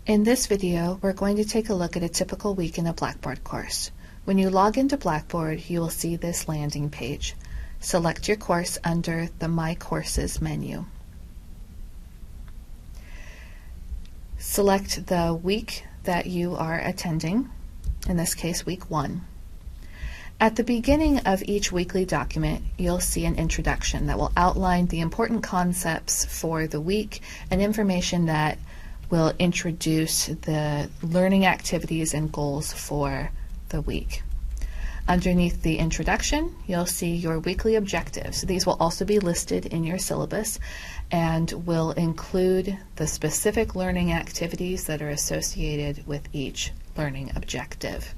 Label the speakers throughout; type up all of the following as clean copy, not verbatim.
Speaker 1: In this video, we're going to take a look at a typical week in a Blackboard course. When you log into Blackboard, you will see this landing page. Select your course under the My Courses menu. Select the week that you are attending, in this case week 1. At the beginning of each weekly document, you'll see an introduction that will outline the important concepts for the week and information that will introduce the learning activities and goals for the week. Underneath the introduction, you'll see your weekly objectives. These will also be listed in your syllabus and will include the specific learning activities that are associated with each learning objective.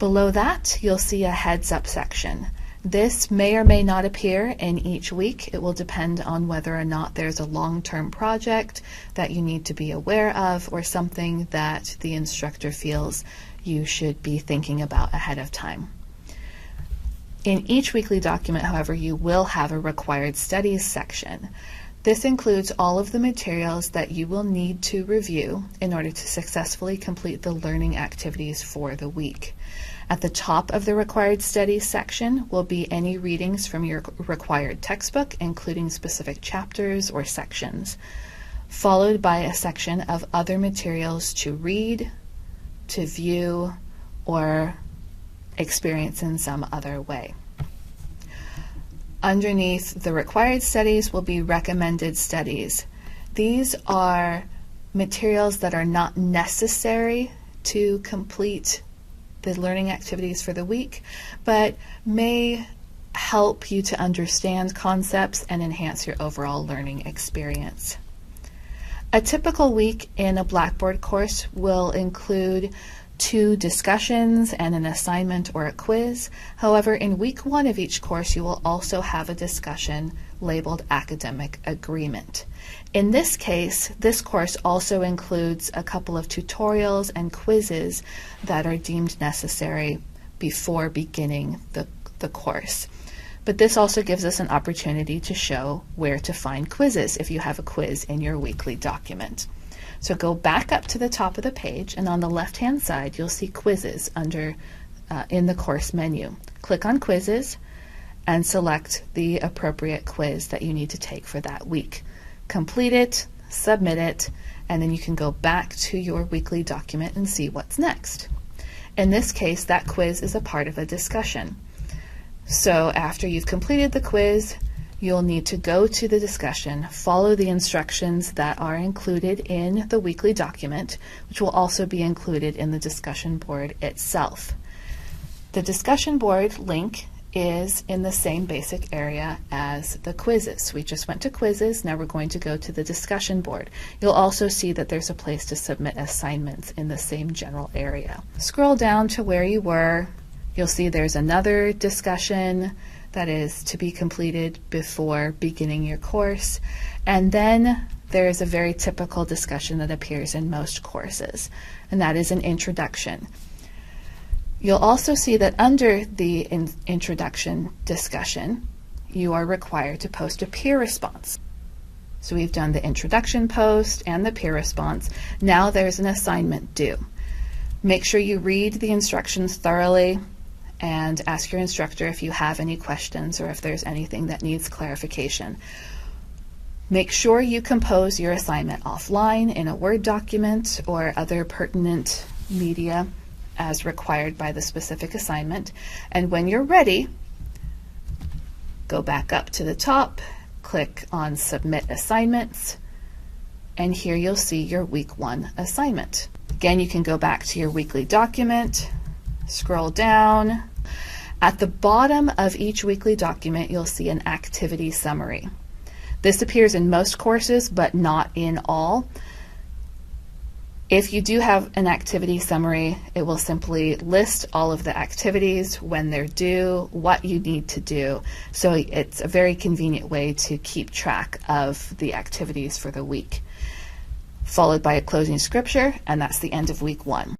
Speaker 1: Below that, you'll see a heads up section. This may or may not appear in each week. It will depend on whether or not there's a long-term project that you need to be aware of or something that the instructor feels you should be thinking about ahead of time. In each weekly document, however, you will have a required studies section. This includes all of the materials that you will need to review in order to successfully complete the learning activities for the week. At the top of the required studies section will be any readings from your required textbook, including specific chapters or sections, followed by a section of other materials to read, to view, or experience in some other way. Underneath the required studies will be recommended studies. These are materials that are not necessary to complete the learning activities for the week, but may help you to understand concepts and enhance your overall learning experience. A typical week in a Blackboard course will include 2 discussions and an assignment or a quiz. However, in week 1 of each course, you will also have a discussion labeled Academic Agreement. In this case, this course also includes a couple of tutorials and quizzes that are deemed necessary before beginning the course. But this also gives us an opportunity to show where to find quizzes if you have a quiz in your weekly document. So go back up to the top of the page, and on the left-hand side, you'll see quizzes in the course menu. Click on quizzes and select the appropriate quiz that you need to take for that week. Complete it, submit it, and then you can go back to your weekly document and see what's next. In this case, that quiz is a part of a discussion. So after you've completed the quiz, you'll need to go to the discussion, follow the instructions that are included in the weekly document, which will also be included in the discussion board itself. The discussion board link is in the same basic area as the quizzes. We just went to quizzes, now we're going to go to the discussion board. You'll also see that there's a place to submit assignments in the same general area. Scroll down to where you were. You'll see there's another discussion that is to be completed before beginning your course. And then there is a very typical discussion that appears in most courses, and that is an introduction. You'll also see that under the introduction discussion, you are required to post a peer response. So we've done the introduction post and the peer response. Now there's an assignment due. Make sure you read the instructions thoroughly and ask your instructor if you have any questions or if there's anything that needs clarification. Make sure you compose your assignment offline in a Word document or other pertinent media as required by the specific assignment. And when you're ready, go back up to the top, click on Submit Assignments, and here you'll see your week 1 assignment. Again, you can go back to your weekly document, scroll down. At the bottom of each weekly document, you'll see an activity summary. This appears in most courses, but not in all. If you do have an activity summary, it will simply list all of the activities, when they're due, what you need to do. So it's a very convenient way to keep track of the activities for the week. Followed by a closing scripture, and that's the end of week 1.